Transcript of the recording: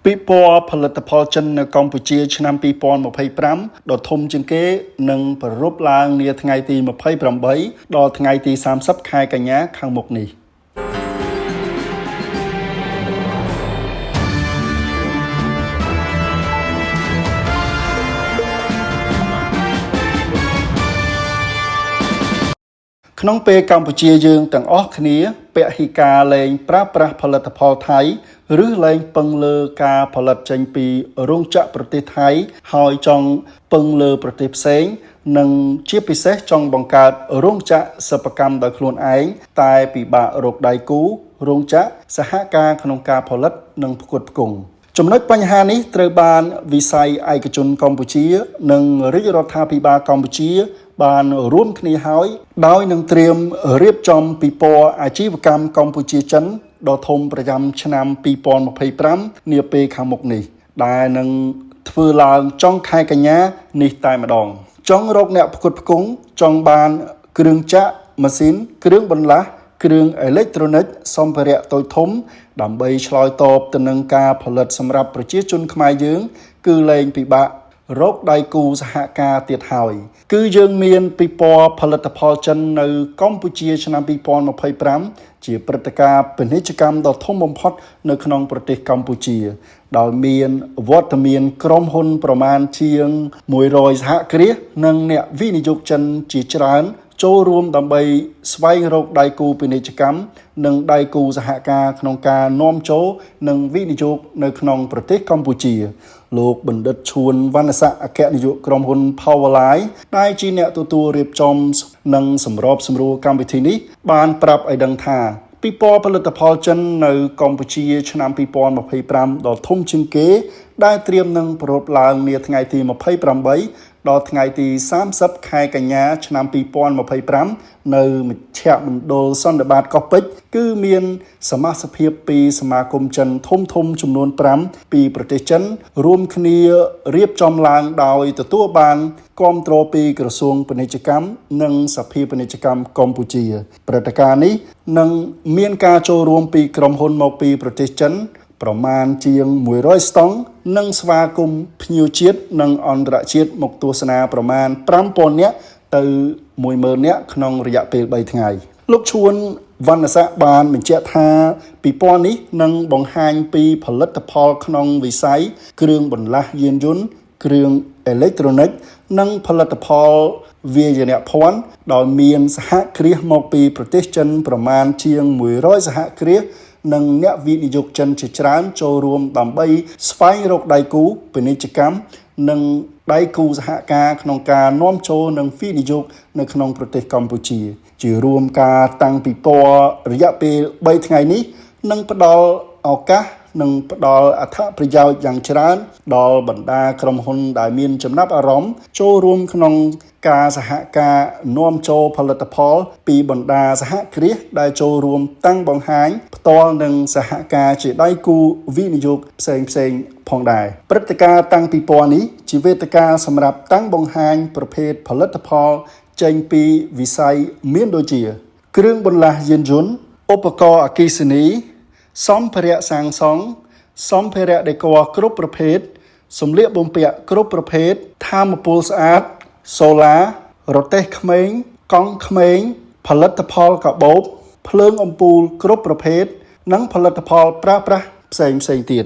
ពីពណ៌ផលិតផលចិននៅកម្ពុជាឆ្នាំ2025ដ៏ធំជាងគេនឹងប្រារព្ធឡើងនាថ្ងៃទី28ដល់ថ្ងៃទី30ខែកញ្ញាខាងមុខនេះក្នុងពេលកម្ពុជាយើងទាំងអស់គ្នាពហិការលែងប្រើប្រាស់ផលិតផលថៃឬលែងពឹងលើការផលិតចេញពីរោងចក្រប្រទេសថៃហើយចង់ពឹងលើប្រទេសផ្សេងនិងជាពិសេសចង់បង្កើតរោងចក្រសិប្បកម្មដោយខ្លួនឯងតែពិបាករកដៃគូរោងចក្រសហការក្នុងការផលិតនិងផ្គត់ផ្គង់ចំណុចបញ្ហានេះត្រូវបានវិស័យឯកជនកម្ពុជានិងរាជរដ្ឋាភិបាលកម្ពុជាបានរួមគ្នាហើយដោយនឹងត្រៀមរៀបចំពិព័រណ៍អាជីវកម្មកម្ពុជាចិនដ៏ធំប្រចាំឆ្នាំ2025នាពេលខាងមុខនេះដែលនឹងធ្វើឡើងចុងខែកញ្ញានេះតែម្ដងចង់រកអ្នកផ្គត់ផ្គង់ចង់បានគ្រឿងចក្រម៉ាស៊ីនគ្រឿងបន្លាស់គ្រឿងអេឡិចត្រូនិកសម្ភារៈតូចធំដើម្បីឆ្លើយតបទៅនឹងការផលិតសម្រាប់ប្រជាជនខ្មែរយើងគឺលែងពិបាករកដៃគូសហការទៀតហើយគឺយើងមានពិព័រណ៍ផលិតផលចិននៅកម្ពុជាឆ្នាំ2025ជាព្រឹត្តិការណ៍ពាណិជ្ជកម្មដ៏ធំបំផុតនៅក្នុងប្រទេសកម្ពុជាដោយមានវត្តមានក្រុមហ៊ុនប្រមាណជាង100សហគ្រាសនិងអ្នកវិនិយោគចិនជាច្រើនចូលរួមដើម្បីស្វែងរកដៃគូពាណិជ្ជកម្មនិងដៃគូសហការក្នុងការនាំចូលនិងវិនិយោគនៅក្នុងប្រទេសកម្ពុជាលោកបណ្ឌិតឈួនវណ្ណស័ក្តិអគ្គនាយកក្រុមហ៊ុន Powerline ដែលជាអ្នកទទួលរៀបចំនិងសម្របសម្រួលកម្មវិធីនេះបានប្រាប់ឲ្យដឹងថាពិព័រណ៍ផលិតផលចិននៅកម្ពុជាឆ្នាំ2025ដ៏ធំជាងគេដែលត្រៀមនឹងប្រារព្ធឡើងនាថ្ងៃទី28ដល់ថ្ងៃទី30ខែកញ្ញាឆ្នាំ2025នៅមជ្ឈមណ្ឌលសន្និបាតកោះពេជ្រគឺមានសមាជិកពីសមាគមចិនធំចំនួន5ពីប្រទេសចិនរួមគ្នារៀបចំឡើងដោយទទួលបានគាំទ្រពីក្រសួងពាណិជ្ជកម្មនិងសភាពាណិជ្ជកម្មកម្ពុជាព្រឹត្តិការណ៍នេះនឹងមានការចូលរួមពីក្រុមហ៊ុនមកពីប្រទេសចិនប្រមាណជាង100ស្តង់និងស្វាគមន៍ភ្ញៀវជាតិនិងអន្តរជាតិមកទស្សនាប្រមាណ 5000 នាក់ទៅ 10000 នាក់ក្នុងរយៈពេល3ថ្ងៃលោកឈួនវណ្ណស័ក្តិបានបញ្ជាក់ថាពិព័រណ៍នេះនឹងបង្ហាញពីផលិតផលក្នុងវិស័យគ្រឿងបន្លាស់យានយន្តគ្រឿងអេឡិចត្រូនិកនិងផលិតផលវាយនភ័ណ្ឌដោយមានសហគ្រាសមកពីប្រទេសចិនប្រមាណជាង100សហគ្រាសនិងអ្នកវិនិយោគចិនជាច្រើនចូលរួមដើម្បីស្វែងរកដៃគូពាណិជ្ជកម្មនិងដៃគូសហការក្នុងការនាំចូលនិងវិនិយោគនៅក្នុងប្រទេសកម្ពុជាជារួមការតាំងពិព័រណ៍រយៈពេល3ថ្ងៃនេះនឹងផ្ដល់ឱកាសនិងផ្ដល់អត្ថប្រយោជន៍យ៉ាងច្រើនដល់បណ្ដាក្រុមហ៊ុនដែលមានចំណាប់អារម្មណ៍ចូលរួមក្នុងការសហការនាំចូលផលិតផលពីបណ្ដាសហគ្រាសដែលចូលរួមតាំងបង្ហាញផ្ទាល់និងសហការជាដៃគូវិនិយោគផ្សេងផងដែរព្រឹត្តិការណ៍តាំងពិព័រណ៍នេះជាវេទិកាសម្រាប់តាំងបង្ហាញប្រភេទផលិតផលចេញពីវិស័យមានដូចជាគ្រឿងបន្លាស់យានយន្តឧបករណ៍អគ្គិសនីសម្ភារៈសាងសង់សម្ភារៈដេគ័រគ្រប់ប្រភេទសម្លៀកបំពាក់គ្រប់ប្រភេទថាមពលស្អាតសូឡារទេះក្មេងកង់ក្មេងផលិតផលកាបូបភ្លើងអំពូលគ្រប់ប្រភេទនិងផលិតផលប្រើប្រាស់ផ្សេងទៀត